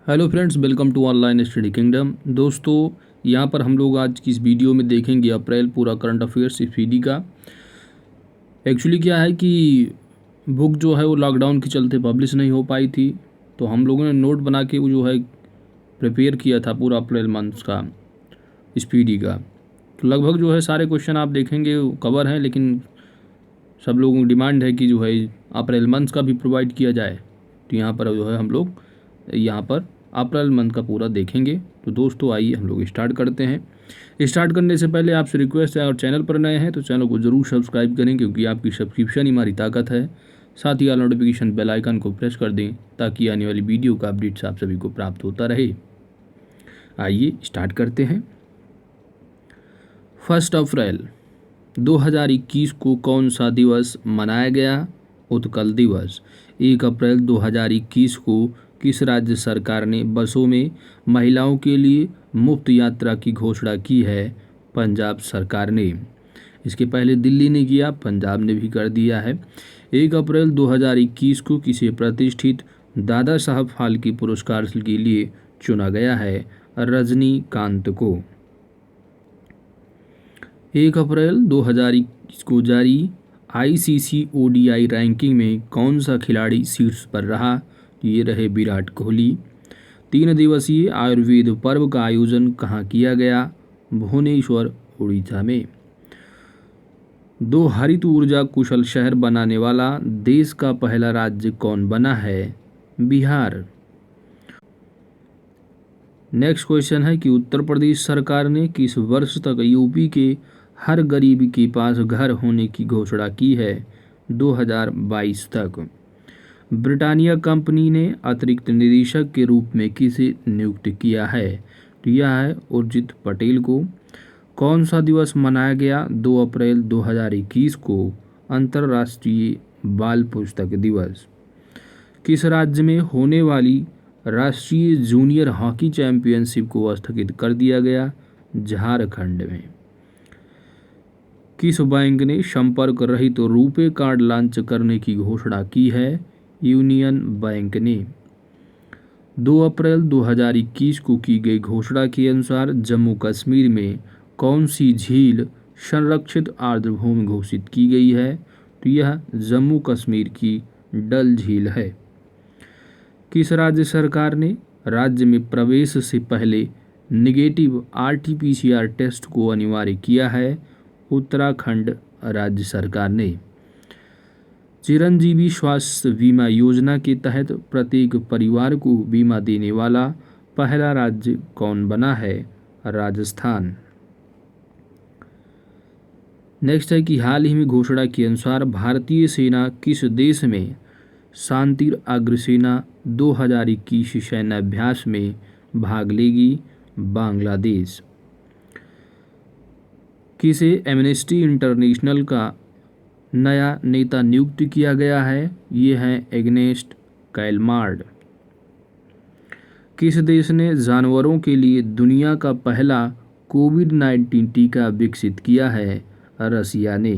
Hello friends, welcome to online study kingdom. दोस्तों, यहाँ पर हम लोग आज की इस वीडियो में देखेंगे अप्रैल पूरा करंट अफेयर्स स्पीडी का। एक्चुअली क्या है कि बुक जो है वो लॉकडाउन के चलते पब्लिश नहीं हो पाई थी, तो हम लोगों ने नोट बना के वो जो है प्रिपेयर किया था पूरा अप्रैल मंथ का स्पीडी का। तो लगभग जो है सारे क्वेश्चन आप देखेंगे कवर हैं, लेकिन सब लोगों की डिमांड है कि जो है अप्रैल मंथ का भी प्रोवाइड किया जाए, तो यहाँ पर जो है हम लोग यहाँ पर अप्रैल मंथ का पूरा देखेंगे। तो दोस्तों आइए हम लोग स्टार्ट करते हैं। स्टार्ट करने से पहले आपसे रिक्वेस्ट है, अगर चैनल पर नए हैं तो चैनल को ज़रूर सब्सक्राइब करें, क्योंकि आपकी सब्सक्रिप्शन ही हमारी ताकत है। साथ ही नोटिफिकेशन बेल आइकन को प्रेस कर दें ताकि आने वाली वीडियो का अपडेट्स आप सभी को प्राप्त होता रहे। आइए स्टार्ट करते हैं। 1 अप्रैल 2021 को कौन सा दिवस मनाया गया? उत्कल दिवस। 1 अप्रैल 2021 को किस राज्य सरकार ने बसों में महिलाओं के लिए मुफ्त यात्रा की घोषणा की है? पंजाब सरकार ने। इसके पहले दिल्ली ने किया, पंजाब ने भी कर दिया है। 1 अप्रैल 2021 को किसी प्रतिष्ठित दादा साहब फाल्के पुरस्कार के लिए चुना गया है? रजनीकांत को। 1 अप्रैल 2021 को जारी आईसीसी ओडीआई रैंकिंग में कौन सा खिलाड़ी शीर्ष पर रहा? ये रहे विराट कोहली। 3 दिवसीय आयुर्वेद पर्व का आयोजन कहाँ किया गया? भुवनेश्वर, उड़ीसा में। 2 हरित ऊर्जा कुशल शहर बनाने वाला देश का पहला राज्य कौन बना है? बिहार। नेक्स्ट क्वेश्चन है कि उत्तर प्रदेश सरकार ने किस वर्ष तक यूपी के हर गरीब के पास घर होने की घोषणा की है? 2022 तक। ब्रिटानिया कंपनी ने अतिरिक्त निदेशक के रूप में किसे नियुक्त किया है? तो यह है उर्जित पटेल को। कौन सा दिवस मनाया गया 2 अप्रैल 2021 को? अंतर्राष्ट्रीय बाल पुस्तक दिवस। किस राज्य में होने वाली राष्ट्रीय जूनियर हॉकी चैंपियनशिप को स्थगित कर दिया गया? झारखंड में। किस बैंक ने संपर्क रहित रुपे कार्ड लॉन्च करने की घोषणा की है? यूनियन बैंक ने। 2 अप्रैल 2021 को की गई घोषणा के अनुसार जम्मू कश्मीर में कौन सी झील संरक्षित आर्द्रभूमि घोषित की गई है? तो यह जम्मू कश्मीर की डल झील है। किस राज्य सरकार ने राज्य में प्रवेश से पहले निगेटिव आरटीपीसीआर टेस्ट को अनिवार्य किया है? उत्तराखंड राज्य सरकार ने। चिरंजीवी स्वास्थ्य बीमा योजना के तहत प्रत्येक परिवार को बीमा देने वाला पहला राज्य कौन बना है? राजस्थान। नेक्स्ट है कि हाल ही में घोषणा के अनुसार भारतीय सेना किस देश में शांति अग्रसेना 2021 सैन्याभ्यास में भाग लेगी? बांग्लादेश। किसे एमनेस्टी इंटरनेशनल का नया नेता नियुक्त किया गया है? ये हैं एग्नेस्ट कैलमार्ड। किस देश ने जानवरों के लिए दुनिया का पहला कोविड-19 टीका विकसित किया है? रसिया ने।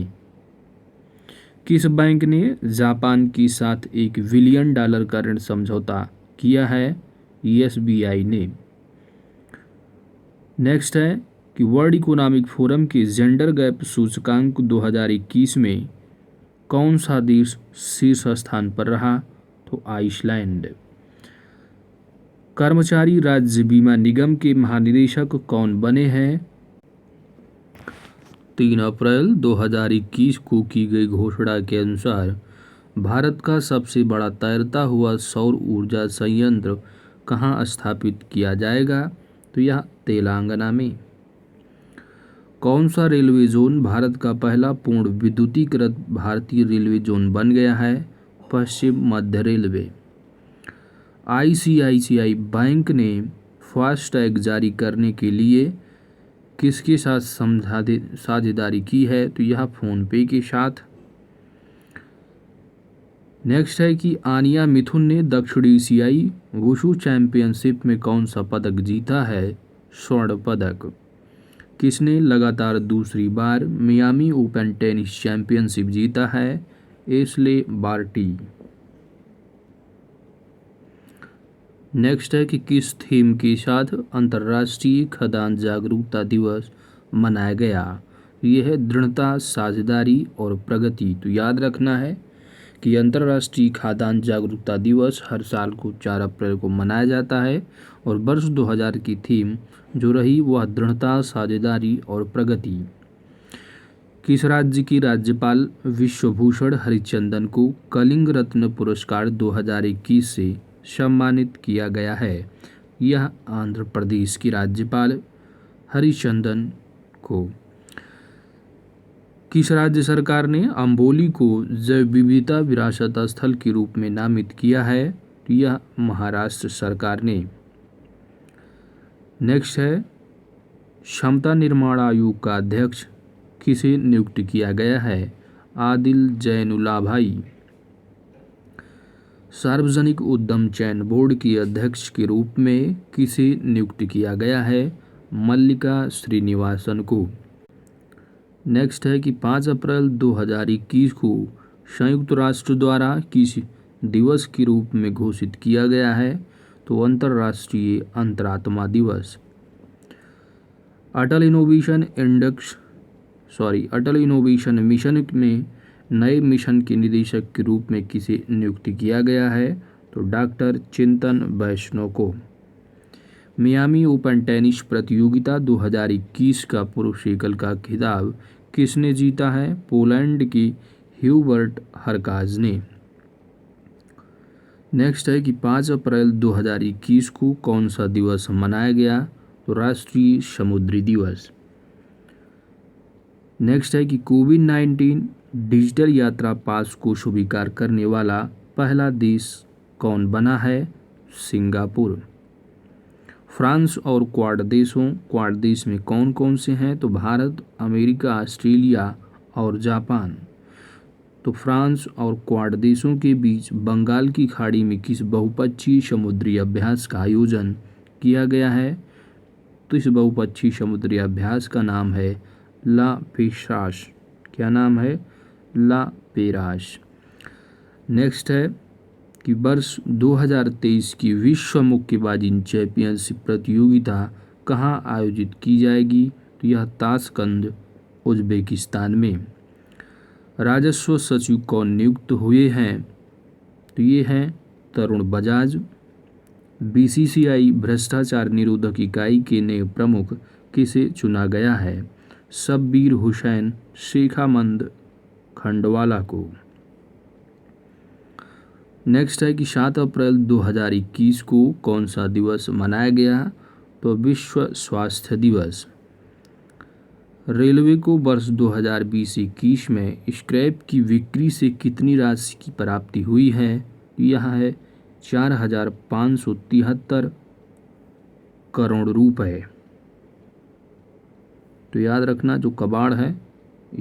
किस बैंक ने जापान के साथ $1 बिलियन का ऋण समझौता किया है? एसबीआई ने। नेक्स्ट है कि वर्ल्ड इकोनॉमिक फोरम के जेंडर गैप सूचकांक 2021 में कौन सा देश शीर्ष स्थान पर रहा? तो आइसलैंड। कर्मचारी राज्य बीमा निगम के महानिदेशक कौन बने हैं? 3 अप्रैल 2021 को की गई घोषणा के अनुसार भारत का सबसे बड़ा तैरता हुआ सौर ऊर्जा संयंत्र कहाँ स्थापित किया जाएगा? तो यह तेलंगाना में। कौन सा रेलवे जोन भारत का पहला पूर्ण विद्युतीकृत भारतीय रेलवे जोन बन गया है? पश्चिम मध्य रेलवे। आईसीआईसीआई बैंक ने फास्टैग जारी करने के लिए किसके साथ साझेदारी की है? तो यह फोनपे के साथ। नेक्स्ट है कि आनिया मिथुन ने दक्षिण एशियाई वुशु चैंपियनशिप में कौन सा पदक जीता है? स्वर्ण पदक। किसने लगातार दूसरी बार मियामी ओपन टेनिस चैंपियनशिप जीता है? Ashleigh Barty. नेक्स्ट है कि किस थीम के साथ अंतर्राष्ट्रीय खदान जागरूकता दिवस मनाया गया। ये है दृढ़ता, साझेदारी और प्रगति। तो याद रखना है कि अंतर्राष्ट्रीय खाद्यान्न जागरूकता दिवस हर साल को 4 अप्रैल को मनाया जाता है और वर्ष 2000 की थीम जो रही वह दृढ़ता, साझेदारी और प्रगति। किस राज्य की राज्यपाल विश्वभूषण हरिचंदन को कलिंग रत्न पुरस्कार 2021 से सम्मानित किया गया है। यह आंध्र प्रदेश की राज्यपाल हरिचंदन को। किस राज्य सरकार ने अम्बोली को जैव विविधता विरासत स्थल के रूप में नामित किया है। तो यह महाराष्ट्र सरकार ने। नेक्स्ट है क्षमता निर्माण आयोग का अध्यक्ष किसे नियुक्त किया गया है। आदिल जैनुल्लाह भाई। सार्वजनिक उद्यम चयन बोर्ड के अध्यक्ष के रूप में किसे नियुक्त किया गया है। मल्लिका श्रीनिवासन को। नेक्स्ट है कि 5 अप्रैल 2021 को संयुक्त राष्ट्र द्वारा किस दिवस के रूप में घोषित किया गया है। तो अंतर्राष्ट्रीय अंतरात्मा दिवस। अटल इनोवेशन मिशन में नए मिशन के निदेशक के रूप में किसे नियुक्त किया गया है। तो डॉक्टर चिंतन वैष्णव को। मियामी ओपन टेनिस प्रतियोगिता 2021 का पुरुष एकल का खिताब किसने जीता है। पोलैंड के ह्यूबर्ट हरकाज ने। नेक्स्ट है कि 5 अप्रैल 2021 को कौन सा दिवस मनाया गया। तो राष्ट्रीय समुद्री दिवस। नेक्स्ट है कि कोविड-19 डिजिटल यात्रा पास को स्वीकार करने वाला पहला देश कौन बना है। सिंगापुर। फ्रांस और क्वाड देश में कौन कौन से हैं। तो भारत, अमेरिका, ऑस्ट्रेलिया और जापान। तो फ्रांस और क्वाड देशों के बीच बंगाल की खाड़ी में किस बहुपक्षीय समुद्री अभ्यास का आयोजन किया गया है। तो इस बहुपक्षीय समुद्री अभ्यास का नाम है ला पेरास। क्या नाम है। ला पेरास। नेक्स्ट है कि वर्ष 2023 की विश्व मुक्केबाजी चैंपियनशिप प्रतियोगिता कहाँ आयोजित की जाएगी। तो यह ताशकंद, उज्बेकिस्तान में। राजस्व सचिव कौन नियुक्त हुए हैं। तो ये हैं तरुण बजाज। बीसीसीआई भ्रष्टाचार निरोधक इकाई के नए प्रमुख किसे चुना गया है। शब्बीर हुसैन शेखामंद खंडवाला को। नेक्स्ट है कि 7 अप्रैल 2021 को कौन सा दिवस मनाया गया। तो विश्व स्वास्थ्य दिवस। रेलवे को वर्ष 2020-21 में स्क्रैप की बिक्री से कितनी राशि की प्राप्ति हुई है। यह है 4,573 करोड़ रुपए। तो याद रखना जो कबाड़ है,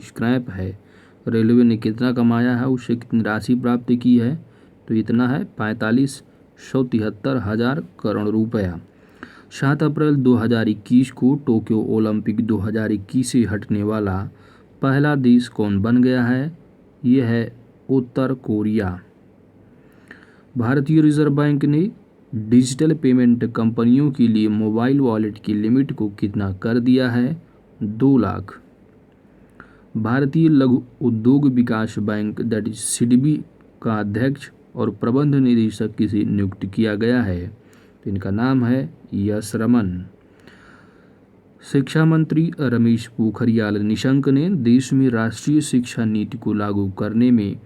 स्क्रैप है, रेलवे ने कितना कमाया है, उससे कितनी राशि प्राप्त की है। तो इतना है 45,173 करोड़ रुपया। 7 अप्रैल 2021 को टोक्यो ओलंपिक 2021 से हटने वाला पहला देश कौन बन गया है। ये है उत्तर कोरिया। भारतीय रिजर्व बैंक ने डिजिटल पेमेंट कंपनियों के लिए मोबाइल वॉलेट की लिमिट को कितना कर दिया है। 2 लाख। भारतीय लघु उद्योग विकास बैंक दैट इज सिडबी का अध्यक्ष और प्रबंध निदेशक किसे नियुक्त किया गया है। तो इनका नाम है यश रमन। शिक्षा मंत्री रमेश पोखरियाल निशंक ने देश में राष्ट्रीय शिक्षा नीति को लागू करने में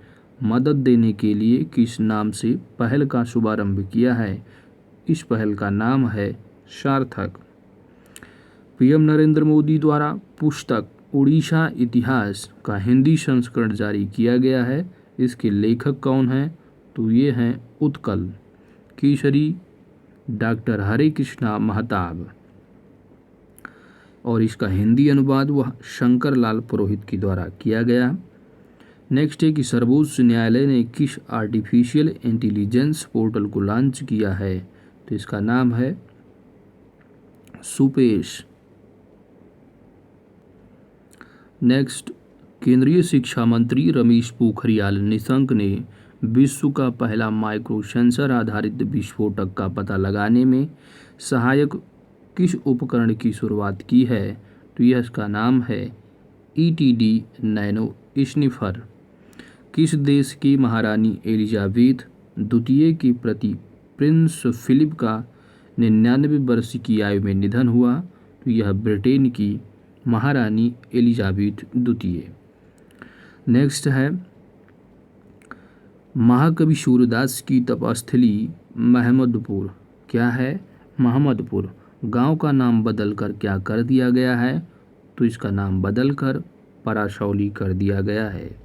मदद देने के लिए किस नाम से पहल का शुभारंभ किया है। इस पहल का नाम है सार्थक। पीएम नरेंद्र मोदी द्वारा पुस्तक उड़ीसा इतिहास का हिंदी संस्करण जारी किया गया है। इसके लेखक कौन हैं। तो ये हैं उत्कल केसरी डॉक्टर हरे कृष्णा महताब और इसका हिंदी अनुवाद वह शंकर लाल पुरोहित के द्वारा किया गया। नेक्स्ट है कि सर्वोच्च न्यायालय ने किस आर्टिफिशियल इंटेलिजेंस पोर्टल को लॉन्च किया है। तो इसका नाम है सुपेश। नेक्स्ट, केंद्रीय शिक्षा मंत्री रमेश पोखरियाल निशंक ने विश्व का पहला माइक्रो सेंसर आधारित विस्फोटक का पता लगाने में सहायक किस उपकरण की शुरुआत की है? तो यह इसका नाम है ETD नैनो स्निफर। किस देश की महारानी एलिजाबेथ द्वितीय के प्रति प्रिंस फिलिप का 99 वर्ष की आयु में निधन हुआ? तो यह ब्रिटेन की महारानी एलिजाबेथ द्वितीय। नेक्स्ट है, महाकवि सूरदास की तपस्थली महमदपुर क्या है? महमदपुर। गांव का नाम बदलकर क्या कर दिया गया है? तो इसका नाम बदलकर परासौली कर दिया गया है।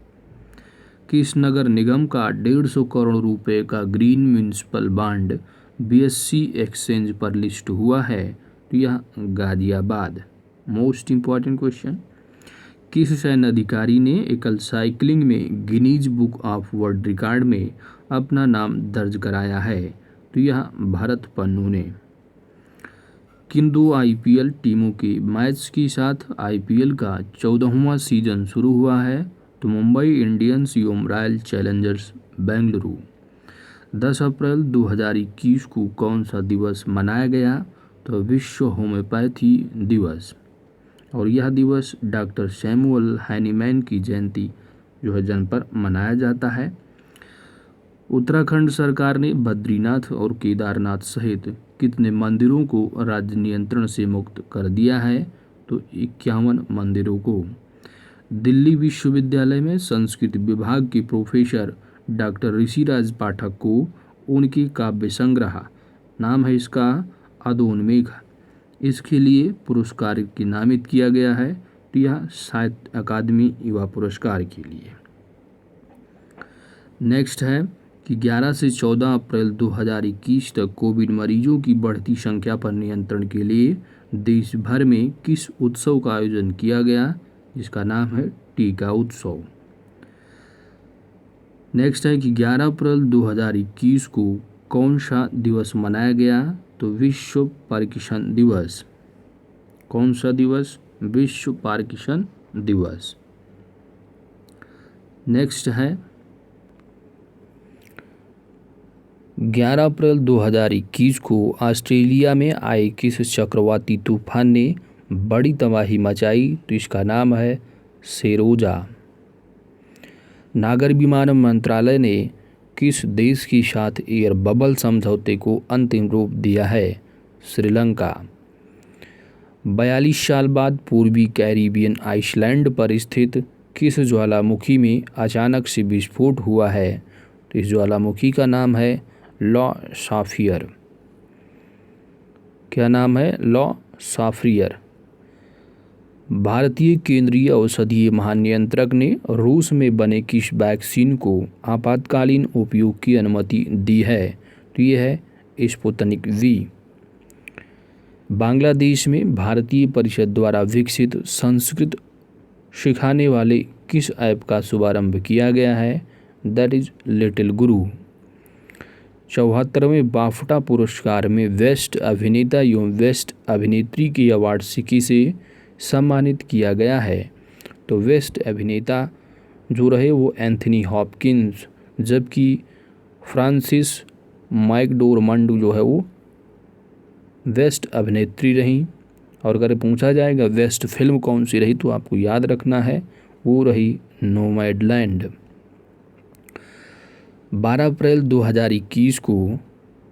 किस नगर निगम का 150 करोड़ रुपए का green municipal bond BSE exchange पर लिस्ट हुआ है? तो यह गाजियाबाद। मोस्ट इंपॉर्टेंट क्वेश्चन, किस सैन्य अधिकारी ने एकल साइकिलिंग में Guinness book of world record में अपना नाम दर्ज कराया है? तो यह भरत पन्नू ने। किन दो IPL टीमों के मैच के साथ IPL का 14वां सीजन शुरू हुआ है? तो मुंबई इंडियंस एवं रॉयल चैलेंजर्स बेंगलुरु। 10 अप्रैल 2021 को कौन सा दिवस मनाया गया? तो विश्व होम्योपैथी दिवस। और यह दिवस डॉक्टर सैमुअल हैनीमैन की जयंती जो है जन्म पर मनाया जाता है। उत्तराखंड सरकार ने बद्रीनाथ और केदारनाथ सहित कितने मंदिरों को राज्य नियंत्रण से मुक्त कर दिया है? तो 51 मंदिरों को। दिल्ली विश्वविद्यालय में संस्कृत विभाग के प्रोफेसर डॉक्टर ऋषिराज पाठक को उनके काव्य संग्रह, नाम है इसका अधोन्मेघ, इसके लिए पुरस्कार की नामित किया गया है। तो यह साहित्य अकादमी युवा पुरस्कार के लिए। नेक्स्ट है कि 11 से 14 अप्रैल 2021 तक कोविड मरीजों की बढ़ती संख्या पर नियंत्रण के लिए देश भर में किस उत्सव का आयोजन किया गया? जिसका नाम है टीका उत्सव। नेक्स्ट है कि 11 अप्रैल 2021 को कौन सा दिवस मनाया गया? तो विश्व पार्किंसन दिवस। कौन सा दिवस? विश्व पार्किंसन दिवस। नेक्स्ट है 11 अप्रैल 2021 को ऑस्ट्रेलिया में आए किस चक्रवाती तूफान ने बड़ी तबाही मचाई? तो इसका नाम है सेरोजा। नागर विमानन मंत्रालय ने किस देश के साथ एयर बबल समझौते को अंतिम रूप दिया है? श्रीलंका। 42 साल बाद पूर्वी कैरिबियन आइसलैंड पर स्थित किस ज्वालामुखी में अचानक से विस्फोट हुआ है? तो इस ज्वालामुखी का नाम है लॉ साफियर। क्या नाम है? लॉ साफियर। भारतीय केंद्रीय औषधीय महानियंत्रक ने रूस में बने किस वैक्सीन को आपातकालीन उपयोग की अनुमति दी है? तो ये है स्पुतनिक V। बांग्लादेश में भारतीय परिषद द्वारा विकसित संस्कृत सिखाने वाले किस ऐप का शुभारंभ किया गया है? That is little Guru. 74वें BAFTA पुरस्कार में बेस्ट अभिनेता एवं बेस्ट अभिनेत्री के अवार्ड से किसे सम्मानित किया गया है? तो बेस्ट अभिनेता जो रहे वो एंथनी हॉपकिंस, जबकि फ्रांसिस मैकडोरमंड जो है वो बेस्ट अभिनेत्री रहीं। और अगर पूछा जाएगा बेस्ट फिल्म कौन सी रही, तो आपको याद रखना है वो रही नोमैडलैंड। 12 अप्रैल 2021 को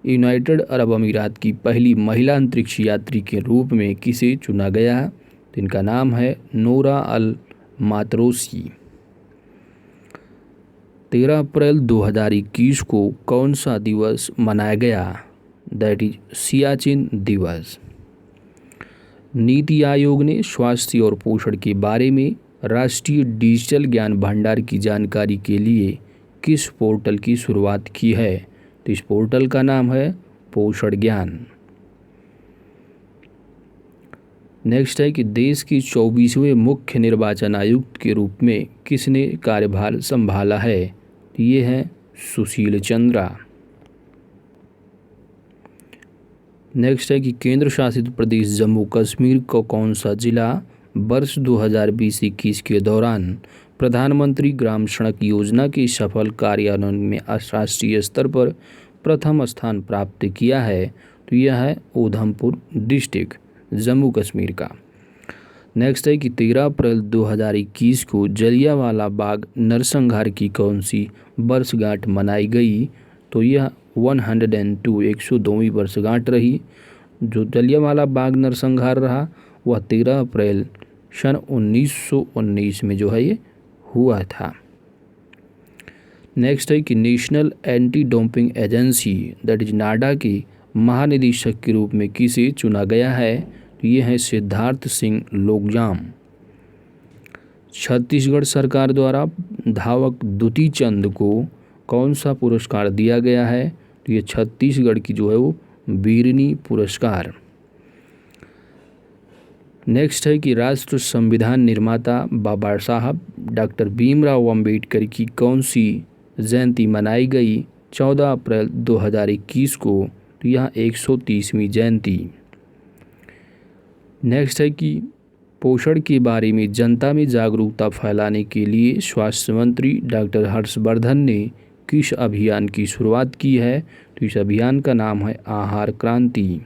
यूनाइटेड अरब अमीरात की पहली महिला अंतरिक्ष यात्री के रूप में किसे चुना गया? तो इनका नाम है नोरा अल मातरोसी। 13 अप्रैल 2021 को कौन सा दिवस मनाया गया? दैट इज सियाचिन दिवस। नीति आयोग ने स्वास्थ्य और पोषण के बारे में राष्ट्रीय डिजिटल ज्ञान भंडार की जानकारी के लिए किस पोर्टल की शुरुआत की है? तो इस पोर्टल का नाम है पोषण ज्ञान। नेक्स्ट है कि देश के 24वें मुख्य निर्वाचन आयुक्त के रूप में किसने कार्यभार संभाला है? तो ये है सुशील चंद्रा। नेक्स्ट है कि केंद्र शासित प्रदेश जम्मू कश्मीर को कौन सा जिला वर्ष 2020-21 के दौरान प्रधानमंत्री ग्राम सड़क योजना के सफल कार्यान्वयन में राष्ट्रीय स्तर पर प्रथम स्थान प्राप्त किया है? तो यह है उधमपुर डिस्ट्रिक्ट, जम्मू कश्मीर का। नेक्स्ट है कि 13 अप्रैल 2021 को जलियांवाला बाग नरसंहार की कौन सी वर्षगांठ मनाई गई? तो यह 102वीं वर्षगांठ रही। जो जलियांवाला बाग नरसंहार रहा वह 13 अप्रैल सन 1919 में जो है ये हुआ था। नेक्स्ट है कि national anti doping agency that is NADA के महानिदेशक के रूप में किसे चुना गया है? तो ये है सिद्धार्थ सिंह लोकजाम। छत्तीसगढ़ सरकार द्वारा धावक दुती चंद को कौन सा पुरस्कार दिया गया है? तो ये छत्तीसगढ़ की जो है वो वीरनी पुरस्कार। नेक्स्ट है कि राष्ट्र संविधान निर्माता बाबा साहब डॉक्टर भीमराव अंबेडकर की कौन सी जयंती मनाई गई 14 अप्रैल 2021 को? तो यह 130वीं जयंती। नेक्स्ट है कि पोषण के बारे में जनता में जागरूकता फैलाने के लिए स्वास्थ्य मंत्री डॉक्टर हर्षवर्धन ने किस अभियान की शुरुआत की है? तो इस अभियान का नाम है आहार क्रांति।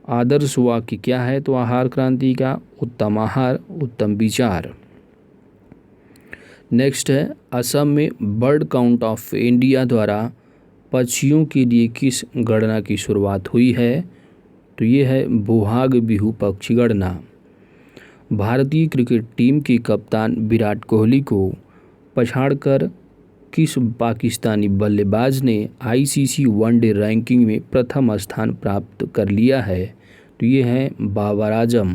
आदर्श वाक्य क्या है? तो आहार क्रांति का उत्तम आहार उत्तम विचार। नेक्स्ट है असम में बर्ड काउंट ऑफ इंडिया द्वारा पक्षियों के लिए किस गणना की शुरुआत हुई है? तो ये है बोहाग बिहू पक्षी गणना। भारतीय क्रिकेट टीम के कप्तान विराट कोहली को पछाड़कर किस पाकिस्तानी बल्लेबाज ने आईसीसी वनडे रैंकिंग में प्रथम स्थान प्राप्त कर लिया है? तो ये है बाबर आजम।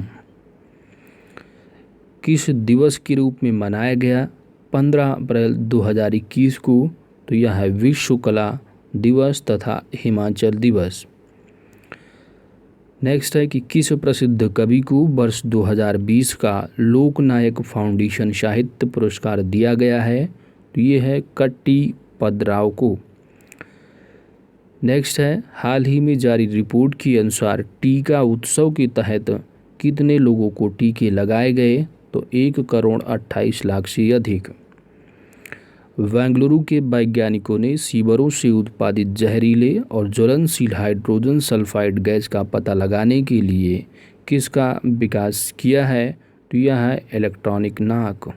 किस दिवस के रूप में मनाया गया 15 अप्रैल 2021 को? तो यह है विश्व कला दिवस तथा हिमाचल दिवस। नेक्स्ट है कि किस प्रसिद्ध कवि को वर्ष 2020 का लोकनायक फाउंडेशन साहित्य पुरस्कार दिया गया है? तो ये है कट्टी पदराव को। नेक्स्ट है हाल ही में जारी रिपोर्ट के अनुसार टीका उत्सव के तहत कितने लोगों को टीके लगाए गए? तो 1,28,00,000 से अधिक। बेंगलुरु के वैज्ञानिकों ने सीवरों से उत्पादित जहरीले और ज्वलनशील हाइड्रोजन सल्फाइड गैस का पता लगाने के लिए किसका विकास किया है? तो यह है इलेक्ट्रॉनिक नाक।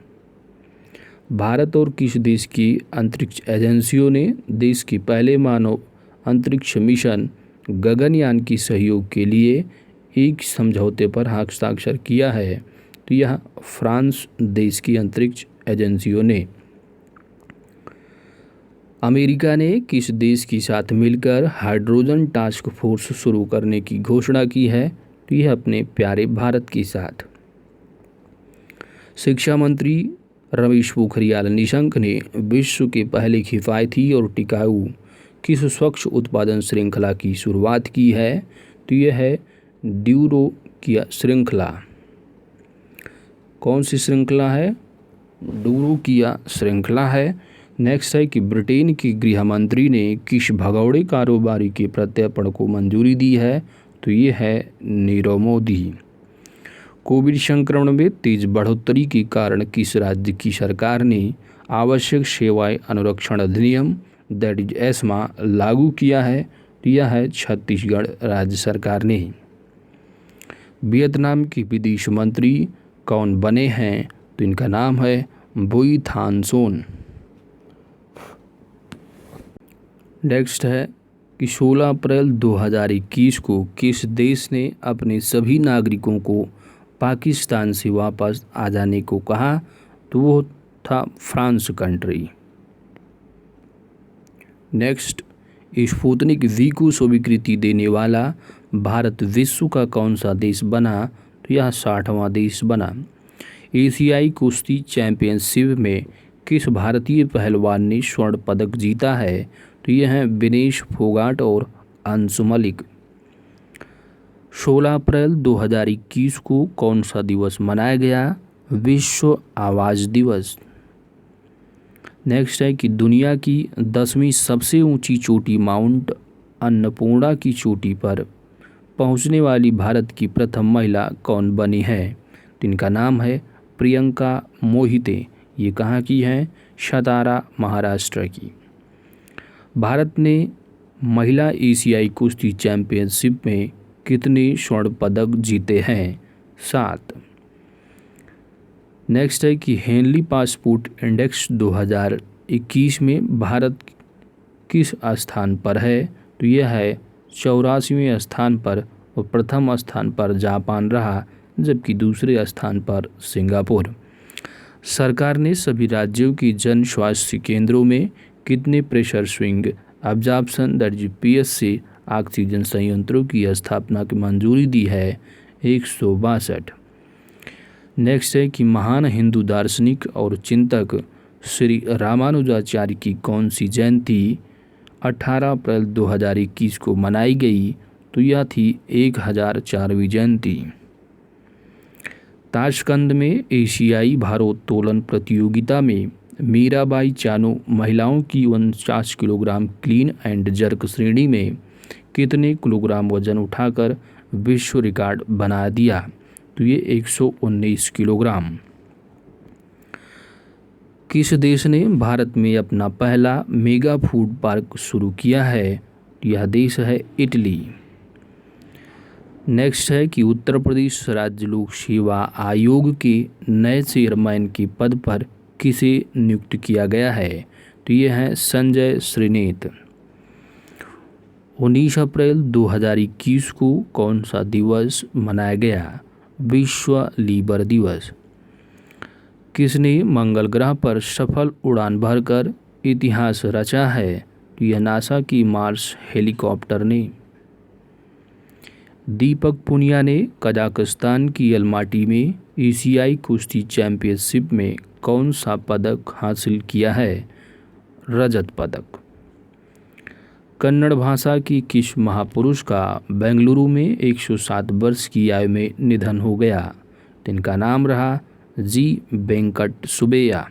भारत और किस देश की अंतरिक्ष एजेंसियों ने देश के पहले मानव अंतरिक्ष मिशन गगनयान की सहयोग के लिए एक समझौते पर हस्ताक्षर किया है? तो यह फ्रांस देश की अंतरिक्ष एजेंसियों ने। अमेरिका ने किस देश के साथ मिलकर हाइड्रोजन टास्क फोर्स शुरू करने की घोषणा की है? तो यह अपने प्यारे भारत के साथ। शिक्षा मंत्री रमेश पोखरियाल निशंक ने विश्व के पहले किफ़ायती और टिकाऊ किस स्वच्छ उत्पादन श्रृंखला की शुरुआत की है? तो यह है ड्यूरोकिया श्रृंखला। कौन सी श्रृंखला है? ड्यूरोकिया श्रृंखला है। नेक्स्ट है कि ब्रिटेन के गृह मंत्री ने किस भगौड़े कारोबारी के प्रत्यर्पण को मंजूरी दी है? तो ये है नीरव मोदी। कोविड संक्रमण में तेज बढ़ोतरी के कारण किस राज्य की सरकार ने आवश्यक सेवाएं अनुरक्षण अधिनियम दैट इज एस्मा लागू किया है? तो यह है छत्तीसगढ़ राज्य सरकार ने। वियतनाम के विदेश मंत्री कौन बने हैं? तो इनका नाम है बुई थान सोन। नेक्स्ट है कि 16 अप्रैल 2021 को किस देश ने अपने सभी नागरिकों को पाकिस्तान से वापस आ जाने को कहा? तो वो था France country. Next, Sputnik V को स्वीकृति देने वाला भारत विश्व का कौन सा देश बना? तो यह 60वां देश बना। एशियाई कुश्ती चैंपियनशिप में किस भारतीय पहलवान ने स्वर्ण पदक जीता है? तो यह है विनेश फोगाट और अंशु मलिक। 16 अप्रैल 2021 को कौन सा दिवस मनाया गया? विश्व आवाज़ दिवस। नेक्स्ट है कि दुनिया की 10वीं सबसे ऊंची चोटी माउंट अन्नपूर्णा की चोटी पर पहुंचने वाली भारत की प्रथम महिला कौन बनी है? तो इनका नाम है प्रियंका मोहिते, ये कहाँ की हैं? सतारा महाराष्ट्र की। भारत ने महिला एशियाई कुश्ती चैंपियनशिप में कितने स्वर्ण पदक जीते हैं? 7। नेक्स्ट है कि हेनली पासपोर्ट इंडेक्स 2021 में भारत किस स्थान पर है? तो यह है 84वें स्थान पर और प्रथम स्थान पर जापान रहा, जबकि दूसरे स्थान पर सिंगापुर। सरकार ने सभी राज्यों की जन स्वास्थ्य केंद्रों में कितने pressure swing absorption PSC oxygen संयंत्रों की स्थापना की मंजूरी दी है? 162। नेक्स्ट है कि महान हिंदू दार्शनिक और चिंतक श्री रामानुजाचार्य की कौन सी जयंती 18 अप्रैल 2021 को मनाई गई? तो यह थी 1004वीं जयंती। ताशकंद में एशियाई भारोत्तोलन प्रतियोगिता में मीराबाई चानू महिलाओं की 49 किलोग्राम क्लीन एंड जर्क श्रेणी में कितने किलोग्राम वजन उठाकर विश्व रिकॉर्ड बना दिया? तो ये 119 किलोग्राम। किस देश ने भारत में अपना पहला मेगा फूड पार्क शुरू किया है? यह देश है इटली। नेक्स्ट है कि उत्तर प्रदेश राज्य लोक सेवा आयोग के नए चेयरमैन के पद पर किसे नियुक्त किया गया है? तो यह है संजय श्रीनेत। 19 अप्रैल 2021 को कौन सा दिवस मनाया गया? विश्व लीवर दिवस। किसने मंगल ग्रह पर सफल उड़ान भरकर इतिहास रचा है? तो यह नासा की मार्स हेलीकॉप्टर ने। दीपक पुनिया ने कजाकिस्तान की अलमाटी में एशियाई कुश्ती चैंपियनशिप में कौन सा पदक हासिल किया है? रजत पदक। कन्नड़ भाषा की किस महापुरुष का बेंगलुरु में 107 वर्ष की आयु में निधन हो गया? जिनका नाम रहा जी वेंकट सुब्बैया।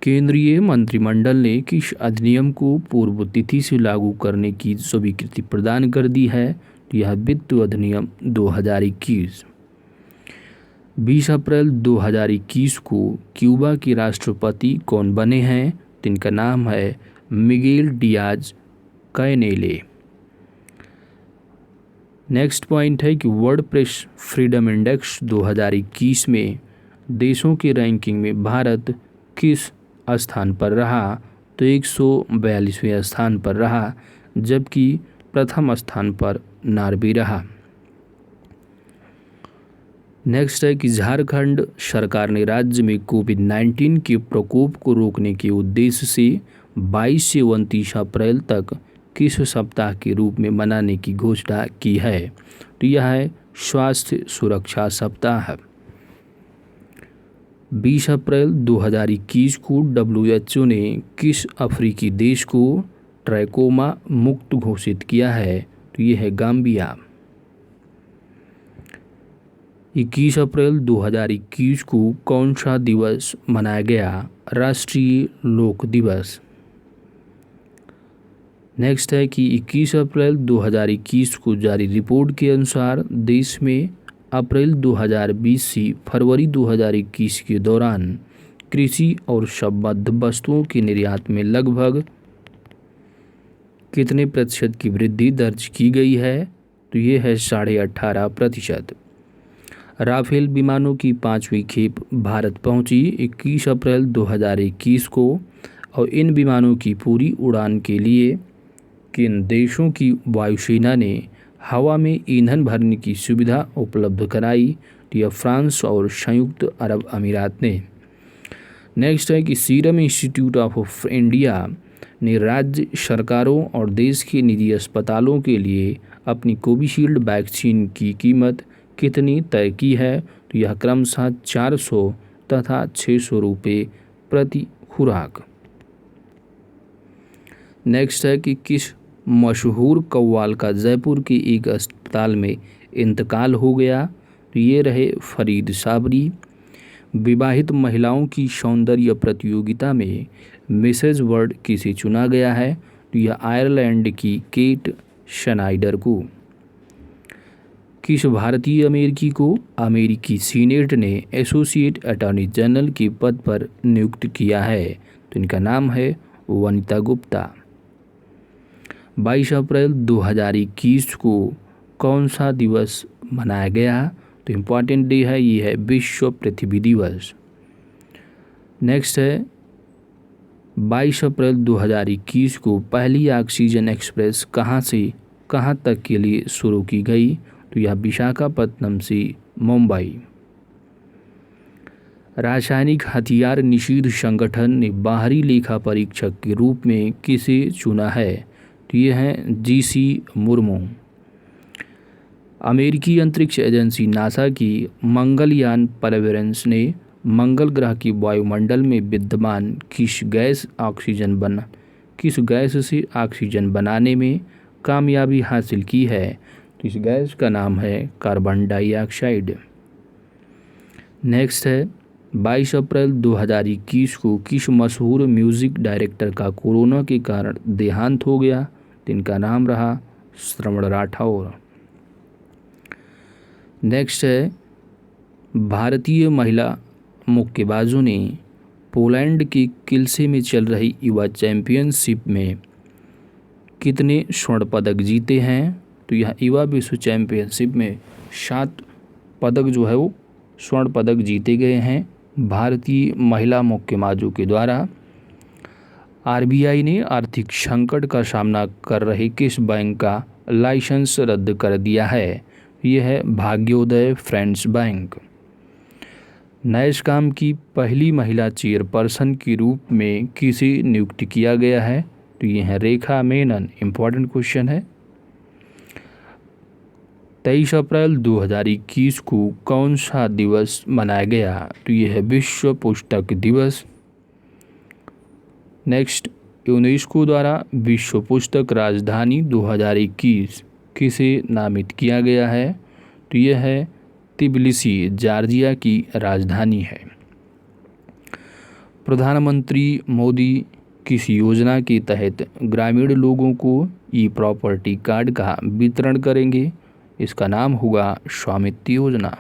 केंद्रीय मंत्रिमंडल ने किस अधिनियम को पूर्व तिथि से लागू करने की स्वीकृति प्रदान कर दी है? यह वित्त अधिनियम 2021। 20 अप्रैल 2021 को क्यूबा के राष्ट्रपति कौन बने हैं? जिनका नाम है मिगेल डियाज कैनेले। नेक्स्ट पॉइंट है कि वर्ल्ड प्रेस फ्रीडम इंडेक्स 2021 में देशों की रैंकिंग में भारत किस स्थान पर रहा? तो 142वें स्थान पर रहा, जबकि प्रथम स्थान पर नार्वे रहा। नेक्स्ट है कि झारखंड सरकार ने राज्य में कोविड-19 के प्रकोप को रोकने के उद्देश्य से 22 से 29 अप्रैल तक किस सप्ताह के रूप में मनाने की घोषणा की है? तो यह है स्वास्थ्य सुरक्षा सप्ताह। 20 अप्रैल 2021 को WHO ने किस अफ्रीकी देश को ट्रैकोमा मुक्त घोषित किया है? तो यह है गाम्बिया। 21 अप्रैल 2021 को कौन सा दिवस मनाया गया? राष्ट्रीय लोक दिवस। नेक्स्ट है कि 21 अप्रैल 2021 को जारी रिपोर्ट के अनुसार देश में अप्रैल 2020 से फरवरी 2021 के दौरान कृषि और संबद्ध वस्तुओं के निर्यात में लगभग कितने प्रतिशत की वृद्धि दर्ज की गई है? तो ये है 18.5%। राफेल विमानों की 5वीं खेप भारत पहुंची 21 अप्रैल 2021 को और इन विमानों की पूरी उड़ान के लिए किन देशों की वायुसेना ने हवा में ईंधन भरने की सुविधा उपलब्ध कराई? तो यह फ्रांस और संयुक्त अरब अमीरात ने। नेक्स्ट है कि सीरम इंस्टीट्यूट ऑफ इंडिया ने राज्य सरकारों और देश के निजी अस्पतालों के लिए अपनी कोविशील्ड वैक्सीन की कीमत कितनी तय की है? तो यह क्रमशः 400 तथा 600 रुपये प्रति खुराक। नेक्स्ट है कि किस मशहूर कव्वाल का जयपुर के एक अस्पताल में इंतकाल हो गया? तो ये रहे फरीद साबरी। विवाहित महिलाओं की सौंदर्य प्रतियोगिता में मिसेज वर्ल्ड किसे चुना गया है? तो यह आयरलैंड की केट शनाइडर को। किस भारतीय अमेरिकी को अमेरिकी सीनेट ने एसोसिएट अटॉर्नी जनरल के पद पर नियुक्त किया है? तो इनका नाम है वनिता गुप्ता। 22 अप्रैल 2021 को कौन सा दिवस मनाया गया? तो इम्पॉर्टेंट डे है, ये है विश्व पृथ्वी दिवस। नेक्स्ट है 22 अप्रैल 2021 को पहली ऑक्सीजन एक्सप्रेस कहाँ से कहाँ तक के लिए शुरू की गई? तो यह विशाखापत्तनम से मुंबई। रासायनिक हथियार निषेध संगठन ने बाहरी लेखा परीक्षक के रूप में किसे चुना है? तो ये हैं जीसी मुर्मू। अमेरिकी अंतरिक्ष एजेंसी नासा की मंगलयान परसेवरेंस ने मंगल ग्रह की वायुमंडल में विद्यमान किस गैस से ऑक्सीजन बनाने में कामयाबी हासिल की है? तो इस गैस का नाम है कार्बन डाइऑक्साइड। नेक्स्ट है 22 अप्रैल 2021 को किस मशहूर म्यूजिक डायरेक्टर का कोरोना के कारण देहांत हो गया? तो इनका नाम रहा श्रवण राठौर। नेक्स्ट है भारतीय महिला मुक्केबाजों ने पोलैंड के किल्से में चल रही युवा चैंपियनशिप में कितने स्वर्ण पदक जीते हैं? तो यह युवा विश्व चैंपियनशिप में 7 पदक जो है वो स्वर्ण पदक जीते गए हैं भारतीय महिला मुक्केबाजों के द्वारा। आरबीआई ने आर्थिक संकट का सामना कर रहे किस बैंक का लाइसेंस रद्द कर दिया है? यह है भाग्योदय फ्रेंड्स बैंक। नैसकॉम की पहली महिला चेयरपर्सन के रूप में किसे नियुक्त किया गया है? तो ये है रेखा मेनन। इम्पॉर्टेंट क्वेश्चन है। 23 अप्रैल 2021 को कौन सा दिवस मनाया गया? तो ये है विश्व पुस्तक दिवस। नेक्स्ट, यूनेस्को द्वारा विश्व पुस्तक राजधानी 2021 किसे नामित किया गया है? तो यह है तिबिलिसी, जॉर्जिया की राजधानी है। प्रधानमंत्री मोदी किस योजना के तहत ग्रामीण लोगों को ई प्रॉपर्टी कार्ड का वितरण करेंगे? इसका नाम होगा स्वामित्व योजना।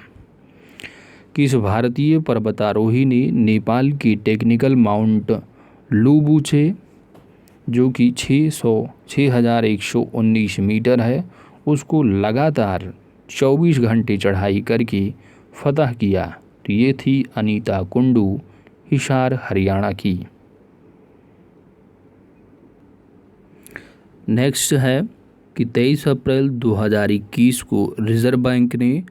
किस भारतीय पर्वतारोही ने नेपाल की टेक्निकल माउंट लुबुचे जो कि 6119 मीटर है उसको लगातार 24 घंटे चढ़ाई करके फतह किया? तो ये थी अनीता कुंडू, हिसार हरियाणा की। नेक्स्ट है कि 23 अप्रैल 2021 को रिजर्व बैंक ने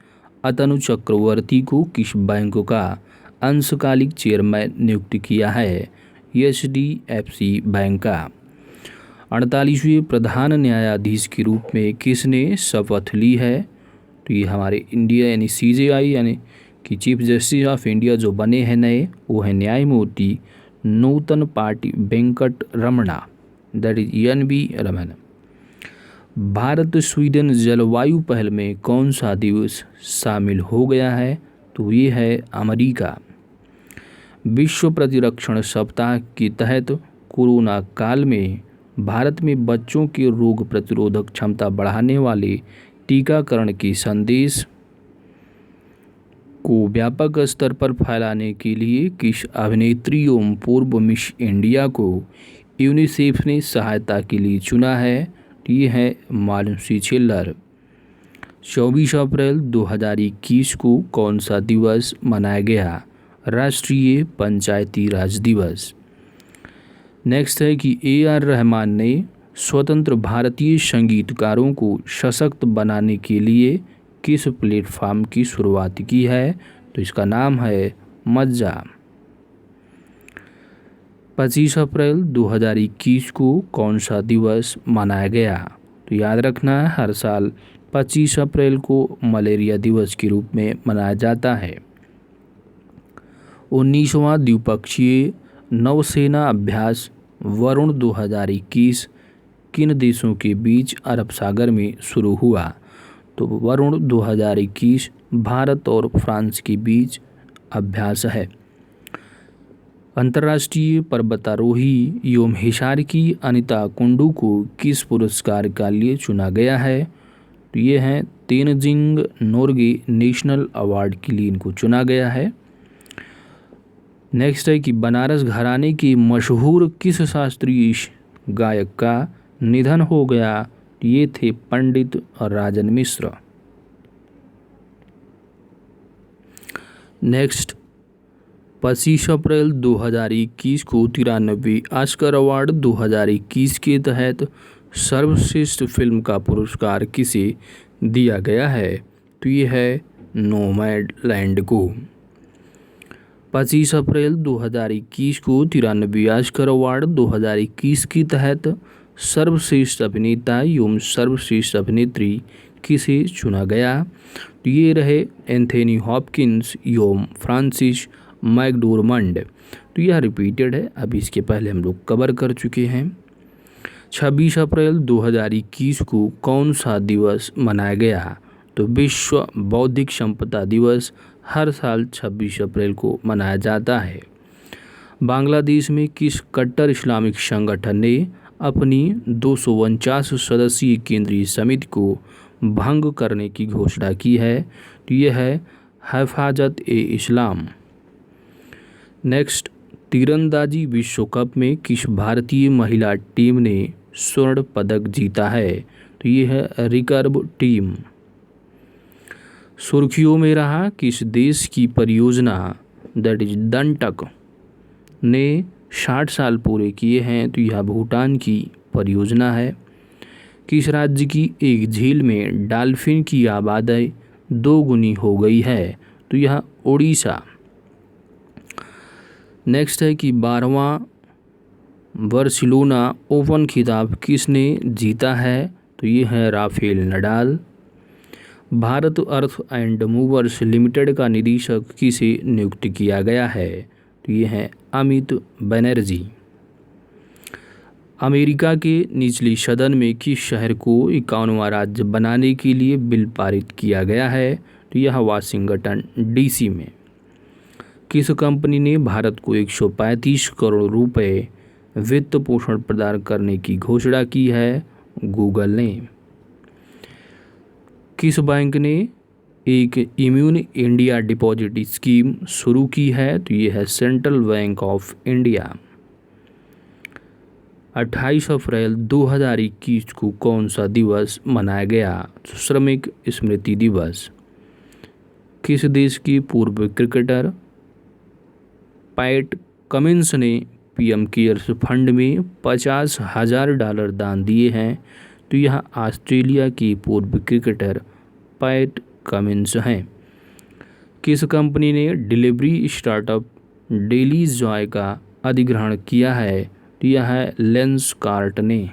अतनु चक्रवर्ती को किस बैंक का अंशकालिक चेयरमैन नियुक्त किया है? एचडीएफसी बैंक का। 48वें प्रधान न्यायाधीश के रूप में किसने शपथ ली है? तो ये हमारे इंडिया यानी सीजेआई यानी कि चीफ जस्टिस ऑफ इंडिया जो बने हैं नए, वो है न्यायमूर्ति Nutan Pati Venkat Ramana, that is NV Raman. Bharat Sweden जलवायु पहल में कौन सा दिवस शामिल हो गया है? तो ये है अमेरिका। विश्व प्रतिरक्षण सप्ताह के तहत कोरोना काल में भारत में बच्चों के रोग प्रतिरोधक क्षमता बढ़ाने वाले टीकाकरण के संदेश को व्यापक स्तर पर फैलाने के लिए किस अभिनेत्री एवं पूर्व मिस इंडिया को यूनिसेफ ने सहायता के लिए चुना है? ये है मानुषी छिल्लर। 24 अप्रैल 2021 को कौन सा दिवस मनाया गया? राष्ट्रीय पंचायती राज दिवस। नेक्स्ट है कि AR रहमान ने स्वतंत्र भारतीय संगीतकारों को सशक्त बनाने के लिए किस प्लेटफॉर्म की शुरुआत की है? तो इसका नाम है मज्जा। 25 अप्रैल 2021 को कौन सा दिवस मनाया गया? तो याद रखना है हर साल 25 अप्रैल को मलेरिया दिवस के रूप में मनाया जाता है। 19वां द्विपक्षीय नौसेना अभ्यास वरुण 2021 किन देशों के बीच अरब सागर में शुरू हुआ? तो वरुण 2021 भारत और फ्रांस के बीच अभ्यास है। अंतर्राष्ट्रीय पर्वतारोही एवं हिसार की अनीता कुंडू को किस पुरस्कार के लिए चुना गया है? तो ये हैं तेनजिंग नोर्गे नेशनल अवार्ड के लिए इनको चुना गया है। नेक्स्ट है कि बनारस घराने के मशहूर किस शास्त्रीय गायक का निधन हो गया? तो ये थे पंडित राजन मिश्र। नेक्स्ट 25 अप्रैल 2021 को 93 ऑस्कर अवार्ड 2021 के तहत सर्वश्रेष्ठ फिल्म का पुरस्कार किसे दिया गया है? तो ये है नोमैडलैंड को। 25 अप्रैल 2021 को 93 ऑस्कर अवार्ड 2021 के तहत सर्वश्रेष्ठ अभिनेता एवं सर्वश्रेष्ठ अभिनेत्री किसे चुना गया? तो ये रहे एंथनी हॉपकिंस एवं फ्रांसिस मैकडोरमंड। तो यह रिपीटेड है, अभी इसके पहले हम लोग कवर कर चुके हैं। 26 अप्रैल 2021 को कौन सा दिवस मनाया गया? तो विश्व बौद्धिक संपदा दिवस हर साल 26 अप्रैल को मनाया जाता है। बांग्लादेश में किस कट्टर इस्लामिक संगठन ने अपनी 249 सदस्यीय केंद्रीय समिति को भंग करने की घोषणा की है? तो यह है हिफाजत-ए-इस्लाम। नेक्स्ट तीरंदाजी विश्व कप में किस भारतीय महिला टीम ने स्वर्ण पदक जीता है? तो ये है रिकर्व टीम। सुर्खियों में रहा किस देश की परियोजना दैट इज दंटक ने 60 साल पूरे किए हैं? तो यह भूटान की परियोजना है। किस राज्य की एक झील में डॉल्फिन की आबादी 2 गुनी हो गई है? तो यह उड़ीसा। नेक्स्ट है कि 12वां बार्सिलोना ओपन खिताब किसने जीता है? तो ये है Rafael Nadal. Bharat earth and movers limited का निदेशक किसे नियुक्त किया गया है? तो ये है अमित बनर्जी। अमेरिका के निचले सदन में किस शहर को 51वां राज्य बनाने के लिए बिल पारित किया गया है? तो यह वाशिंगटन डीसी में। किस कंपनी ने भारत को 135 करोड़ रुपए वित्त पोषण प्रदान करने की घोषणा की है? गूगल ने। किस बैंक ने एक इम्यून इंडिया डिपॉजिट स्कीम शुरू की है? तो ये है सेंट्रल बैंक ऑफ इंडिया। 28 अप्रैल 2021 को कौन सा दिवस मनाया गया? श्रमिक स्मृति दिवस। किस देश की पूर्व क्रिकेटर पैट कमिंस ने पीएम केयर्स फंड में $50,000 दान दिए हैं? तो यह ऑस्ट्रेलिया की पूर्व क्रिकेटर पैट कमिंस हैं। किस कंपनी ने डिलीवरी स्टार्टअप डेली जॉय का अधिग्रहण किया है? तो यह है लेंसकार्ट ने।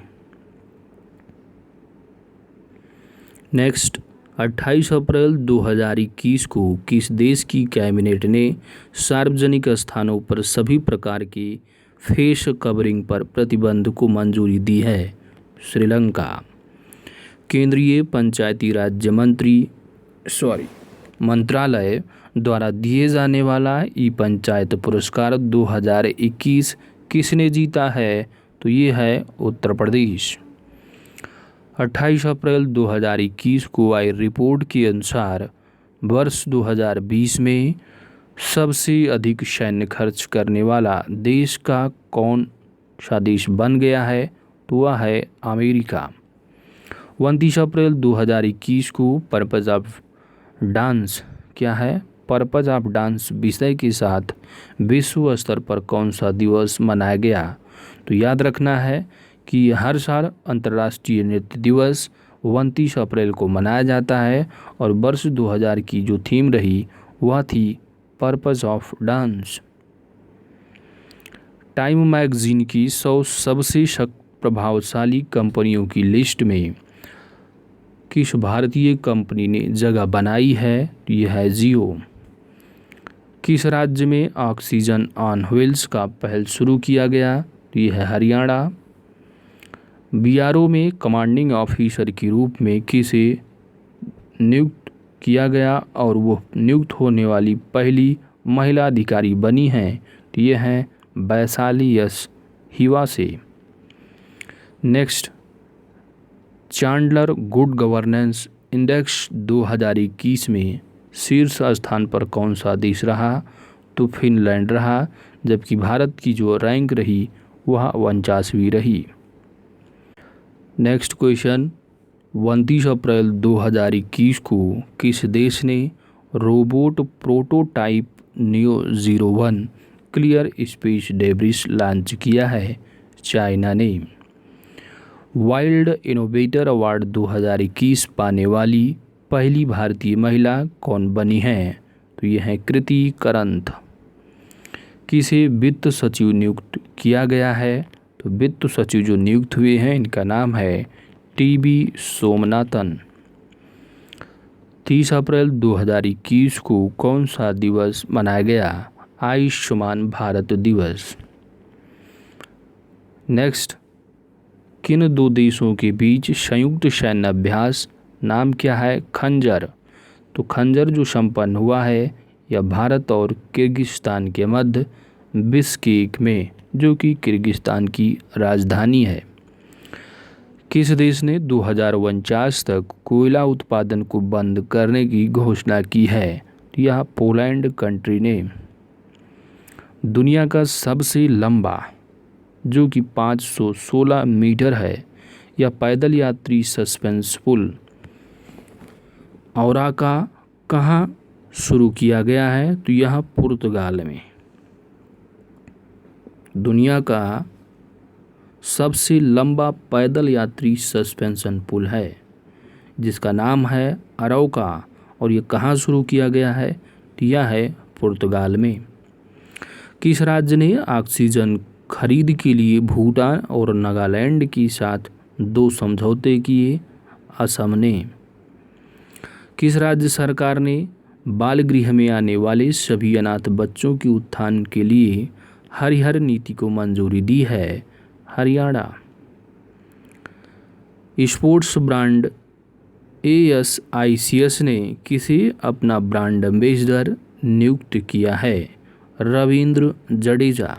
नेक्स्ट 28 अप्रैल 2021 को किस देश की कैबिनेट ने सार्वजनिक स्थानों पर सभी प्रकार के फेस कवरिंग पर प्रतिबंध को मंजूरी दी है? श्रीलंका। केंद्रीय पंचायती राज्य मंत्रालय द्वारा दिए जाने वाला ई पंचायत पुरस्कार 2021 किसने जीता है? तो ये है उत्तर प्रदेश। 28 अप्रैल 2021 को आई रिपोर्ट के अनुसार वर्ष 2020 में सबसे अधिक सैन्य खर्च करने वाला देश का कौन सा देश बन गया है? तो वह है अमेरिका। 29 अप्रैल 2021 को पर्पज ऑफ डांस क्या है? पर्पज ऑफ डांस विषय के साथ विश्व स्तर पर कौन सा दिवस मनाया गया? तो याद रखना है कि हर साल अंतर्राष्ट्रीय नृत्य दिवस 29 अप्रैल को मनाया जाता है और वर्ष 2000 की जो थीम रही वह थी purpose of dance. Time magazine की 100 सबसे प्रभावशाली कंपनियों की लिस्ट में किस भारतीय कंपनी ने जगह बनाई है? यह है जियो। किस राज्य में ऑक्सीजन ऑन व्हील्स का पहल शुरू किया गया? यह है हरियाणा। बीआरओ में कमांडिंग ऑफिसर के रूप में किसे नियुक्त किया गया और वो नियुक्त होने वाली पहली महिला अधिकारी बनी हैं? तो ये हैं Vaishali S Hiwase. Next, Chandler good governance index 2021 में शीर्ष स्थान पर कौन सा देश रहा? तो फिनलैंड रहा, जबकि भारत की जो रैंक रही वह 49वीं रही। नेक्स्ट क्वेश्चन, 29 अप्रैल 2021 को किस देश ने robot prototype neo 01 clear space debris launch किया है? चाइना ने। वाइल्ड इनोवेटर अवार्ड 2021 पाने वाली पहली भारतीय महिला कौन बनी है? तो यह है कृति करंत। किसे वित्त सचिव नियुक्त किया गया है? तो वित्त सचिव जो नियुक्त हुए हैं इनका नाम है टीबी सोमनाथन। 30 अप्रैल 2021 को कौन सा दिवस मनाया गया? आयुष्मान भारत दिवस। नेक्स्ट, किन दो देशों के बीच संयुक्त सैन्य अभ्यास नाम क्या है? खंजर। तो खंजर जो संपन्न हुआ है यह भारत और किर्गिस्तान के मध्य बिश्केक में, जो कि किर्गिस्तान की राजधानी है। किस देश ने 2049 तक कोयला उत्पादन को बंद करने की घोषणा की है? यह पोलैंड कंट्री ने। दुनिया का सबसे लंबा, जो कि 516 मीटर है, यह पैदल यात्री सस्पेंस पुल औराका कहाँ शुरू किया गया है? तो यह पुर्तगाल में। दुनिया का सबसे लंबा पैदल यात्री सस्पेंशन पुल है जिसका नाम है अरौका, और ये कहाँ शुरू किया गया है? तो यह है पुर्तगाल में। किस राज्य ने ऑक्सीजन खरीद के लिए भूटान और नागालैंड के साथ 2 समझौते किए? असम ने। किस राज्य सरकार ने बाल गृह में आने वाले सभी अनाथ बच्चों के उत्थान के लिए हरिहर नीति को मंजूरी दी है? हरियाणा। स्पोर्ट्स ब्रांड ASICS ने किसे अपना ब्रांड एम्बेसडर नियुक्त किया है? रविंद्र जडेजा।